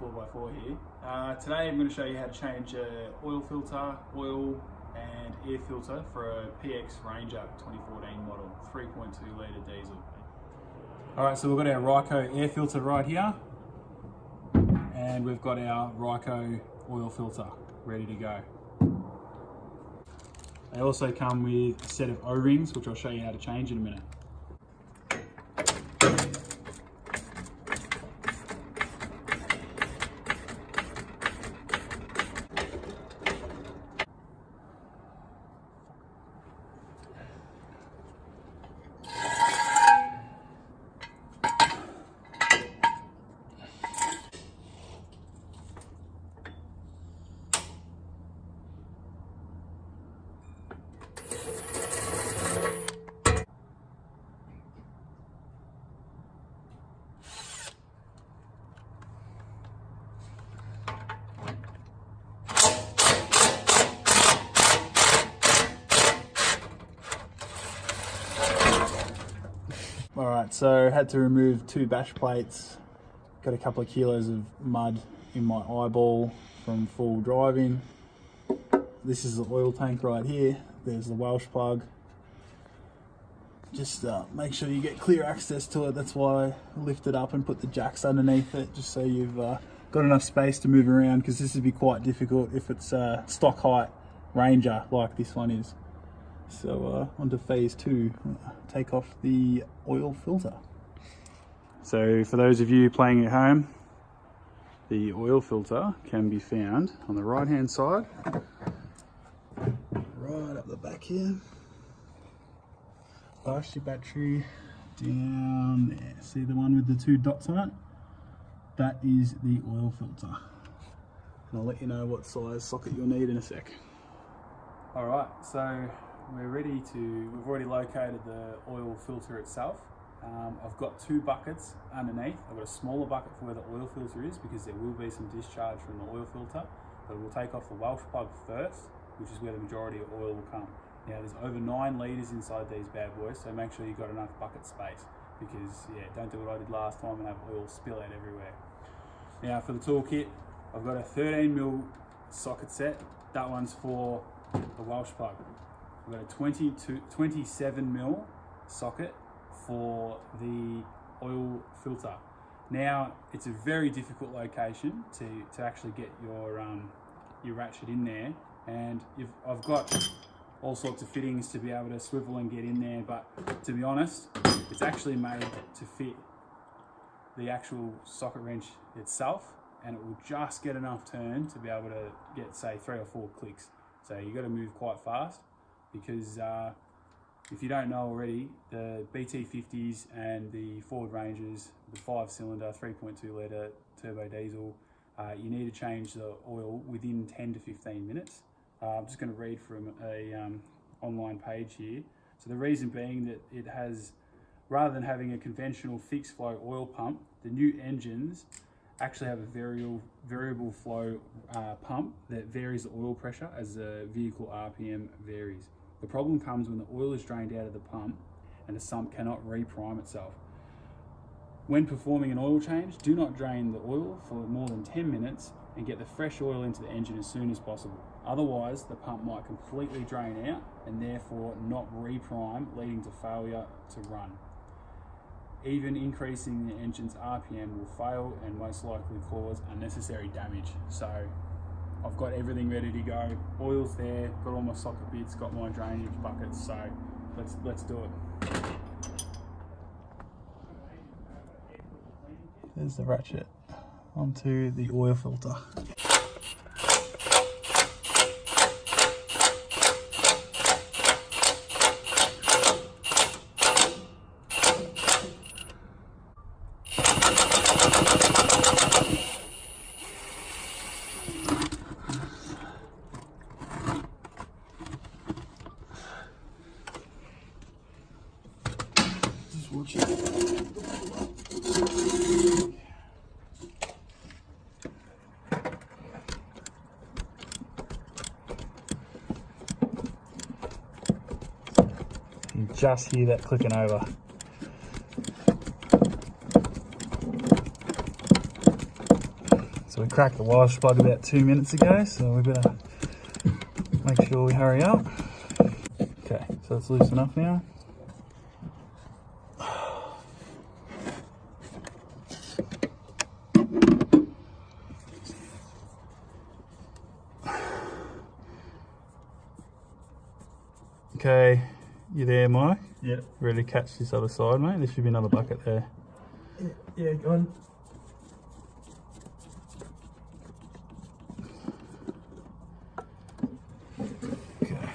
4x4 here. Today I'm going to show you how to change oil filter, oil and air filter for a PX Ranger 2014 model, 3.2 litre diesel. Alright, so we've got our Ryco air filter right here, and we've got our Ryco oil filter ready to go. They also come with a set of O-rings, which I'll show you how to change in a minute. Alright, so had to remove 2 bash plates, got a couple of kilos of mud in my eyeball from full driving. This is the oil tank right here, there's the Welsh plug. Just make sure you get clear access to it, that's why I lift it up and put the jacks underneath it, just so you've got enough space to move around, because this would be quite difficult if it's a stock height Ranger like this one is. So on to phase 2, take off the oil filter. So for those of you playing at home, the oil filter can be found on the right hand side, right up the back here. Flash your battery down there. See the one with the 2 dots on it? That is the oil filter. And I'll let you know what size socket you'll need in a sec. Alright, so we've already located the oil filter itself. I've got 2 buckets underneath. I've got a smaller bucket for where the oil filter is, because there will be some discharge from the oil filter, but we'll take off the Welsh plug first, which is where the majority of oil will come. Now there's over 9 litres inside these bad boys, so make sure you've got enough bucket space, because yeah, don't do what I did last time and have oil spill out everywhere. Now for the toolkit, I've got a 13mm socket set. That one's for the Welsh plug. I've got a 27mm socket for the oil filter. Now it's a very difficult location to actually get your ratchet in there, and I've got all sorts of fittings to be able to swivel and get in there, but to be honest, it's actually made to fit the actual socket wrench itself, and it will just get enough turn to be able to get, say, 3 or 4 clicks. So you've got to move quite fast, because if you don't know already, the BT50s and the Ford Rangers, the 5-cylinder 3.2 litre turbo diesel, you need to change the oil within 10 to 15 minutes. I'm just going to read from a online page here. So the reason being that it has, rather than having a conventional fixed flow oil pump, the new engines actually have a variable flow pump that varies the oil pressure as the vehicle RPM varies. The problem comes when the oil is drained out of the pump and the sump cannot reprime itself. When performing an oil change, do not drain the oil for more than 10 minutes and get the fresh oil into the engine as soon as possible. Otherwise, the pump might completely drain out and therefore not reprime, leading to failure to run. Even increasing the engine's RPM will fail and most likely cause unnecessary damage. So I've got everything ready to go. Oil's there, got all my socket bits, got my drainage buckets, so let's do it. There's the ratchet onto the oil filter. Watch it. You just hear that clicking over. So So we cracked the wash plug about 2 minutes ago, so we better make sure we hurry up. Okay, so it's loosen up now. Okay, you there, Mike? Yeah. Ready to catch this other side, mate? There should be another bucket there. Yeah, go on. Okay.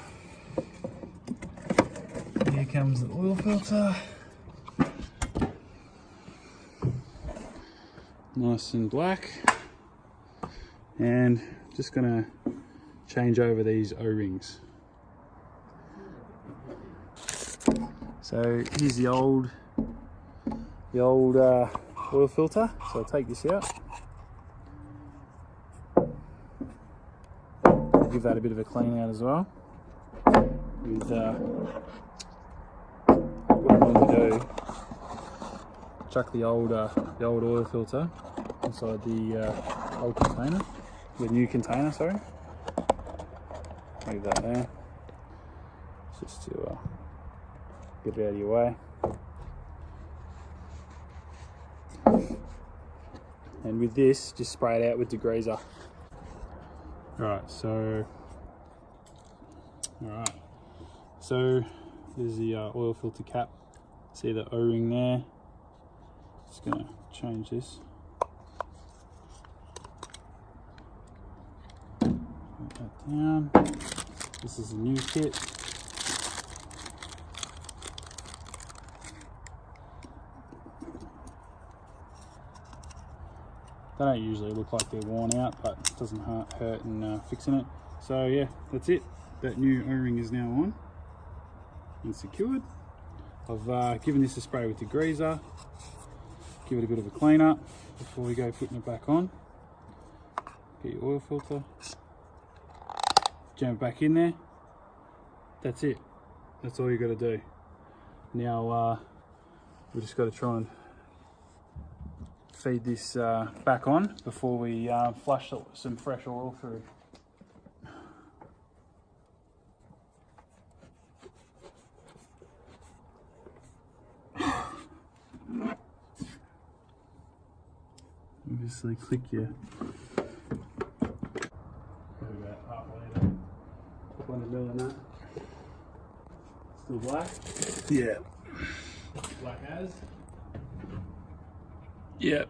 Here comes the oil filter. Nice and black. And just gonna change over these O-rings. So here's the old oil filter. So I'll take this out. Give that a bit of a clean out as well. With what I'm going to do, chuck the old oil filter inside the old container, the new container. Sorry. Leave that there. Just to get it out of your way. And with this, just spray it out with degreaser. Alright, so there's the oil filter cap. See the O-ring there? Just gonna change this. Put that down. This is a new kit. They don't usually look like they're worn out, but it doesn't hurt in fixing it. So yeah, that's it. That new O-ring is now on and secured. I've given this a spray with degreaser. Give it a bit of a clean up before we go putting it back on. Get your oil filter. Jam it back in there. That's it. That's all you got to do. Now we just got to try and feed this back on before we flush some fresh oil through. Obviously click your probably about half a litre, 100 ml in that. Still black? Yeah. Black as? Yep.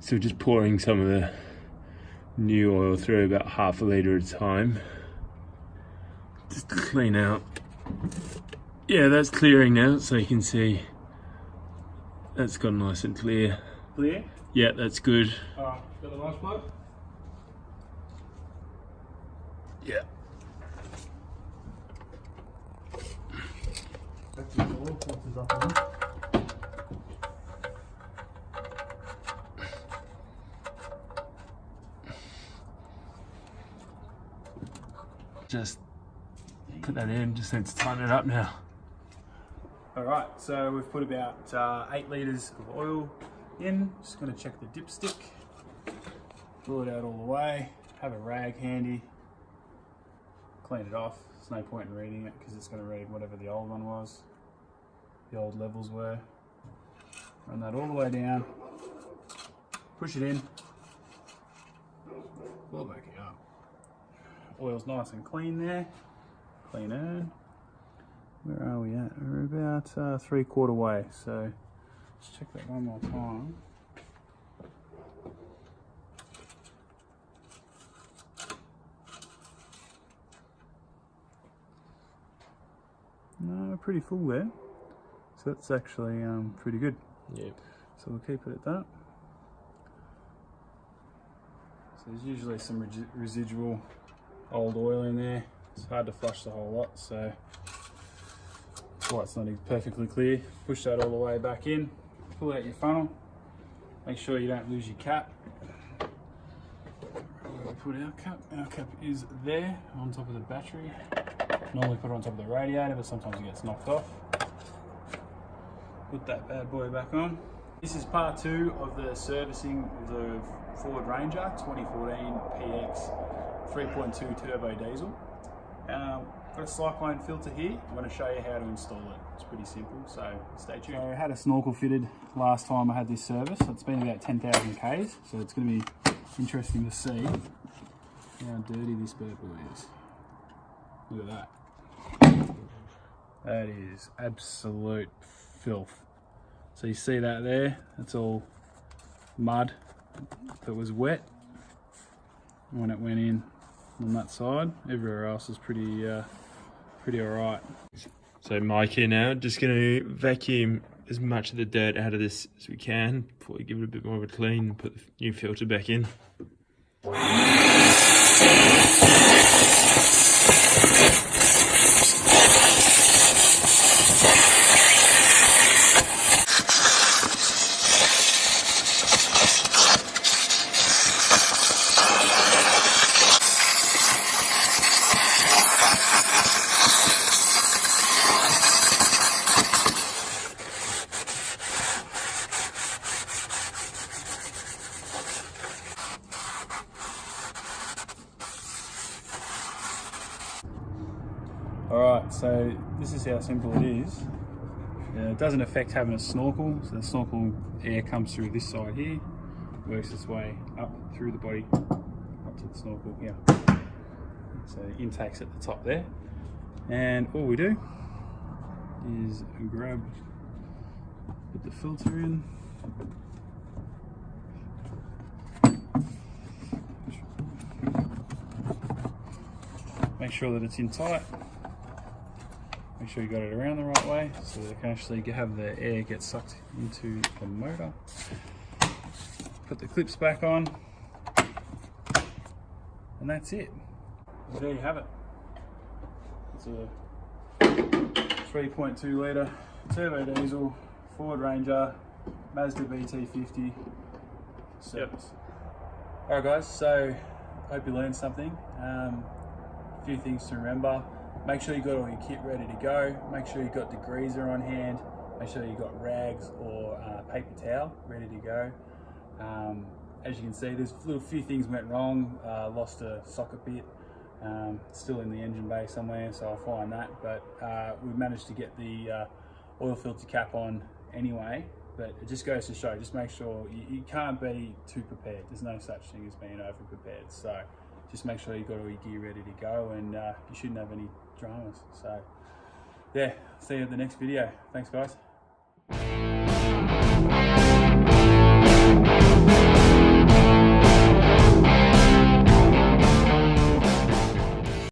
So just pouring some of the new oil through, about half a litre at a time. Just to clean out. Yeah, that's clearing now, so you can see that's gone nice and clear. Clear? Yeah, that's good. Alright, got the wash plug? Yeah. Back to the oil filters up on. Just put that in, just need to tighten it up now. Alright, so we've put about 8 litres of oil in. Just going to check the dipstick. Pull it out all the way. Have a rag handy. Clean it off. There's no point in reading it because it's going to read whatever the old one was. The old levels were. Run that all the way down. Push it in. Pull it back up. Oil's nice and clean there. Clean earn. Where are we at? We're about 3/4 way, so let's check that one more time. No, pretty full there. So that's actually pretty good. Yeah. So we'll keep it at that. So there's usually some residual old oil in there. It's hard to flush the whole lot, so that's why it's not perfectly clear. Push that all the way back in, pull out your funnel, make sure you don't lose your cap. We'll put our cap is there on top of the battery. Normally put it on top of the radiator, but sometimes it gets knocked off. Put that bad boy back on. This is part 2 of the servicing of the Ford Ranger 2014 PX 3.2 turbo diesel. Got a cyclone filter here. I'm going to show you how to install it. It's pretty simple, so stay tuned. So I had a snorkel fitted last time I had this service. It's been about 10,000 Ks, so it's going to be interesting to see how dirty this bad boy is. Look at that. That is absolute filth. So you see that there? That's all mud that was wet when it went in on that side. Everywhere else is pretty alright. So Mike here now, just going to vacuum as much of the dirt out of this as we can before we give it a bit more of a clean and put the new filter back in. Alright, so this is how simple it is. It doesn't affect having a snorkel, so the snorkel air comes through this side here, works its way up through the body, up to the snorkel here. So intake's at the top there. And all we do is grab, put the filter in, make sure that it's in tight. Make sure you got it around the right way so that it can actually have the air get sucked into the motor. Put the clips back on, and that's it. And there you have it. It's a 3.2 litre turbo diesel Ford Ranger Mazda BT50 service. Alright guys, so hope you learned something. A few things to remember. Make sure you got all your kit ready to go. Make sure you got degreaser on hand. Make sure you got rags or paper towel ready to go. As you can see, there's a few things went wrong. Lost a socket bit, still in the engine bay somewhere, so I'll find that. But we managed to get the oil filter cap on anyway. But it just goes to show, just make sure you can't be too prepared. There's no such thing as being over prepared. So just make sure you've got all your gear ready to go, and you shouldn't have any dramas. So yeah, see you at the next video. Thanks guys.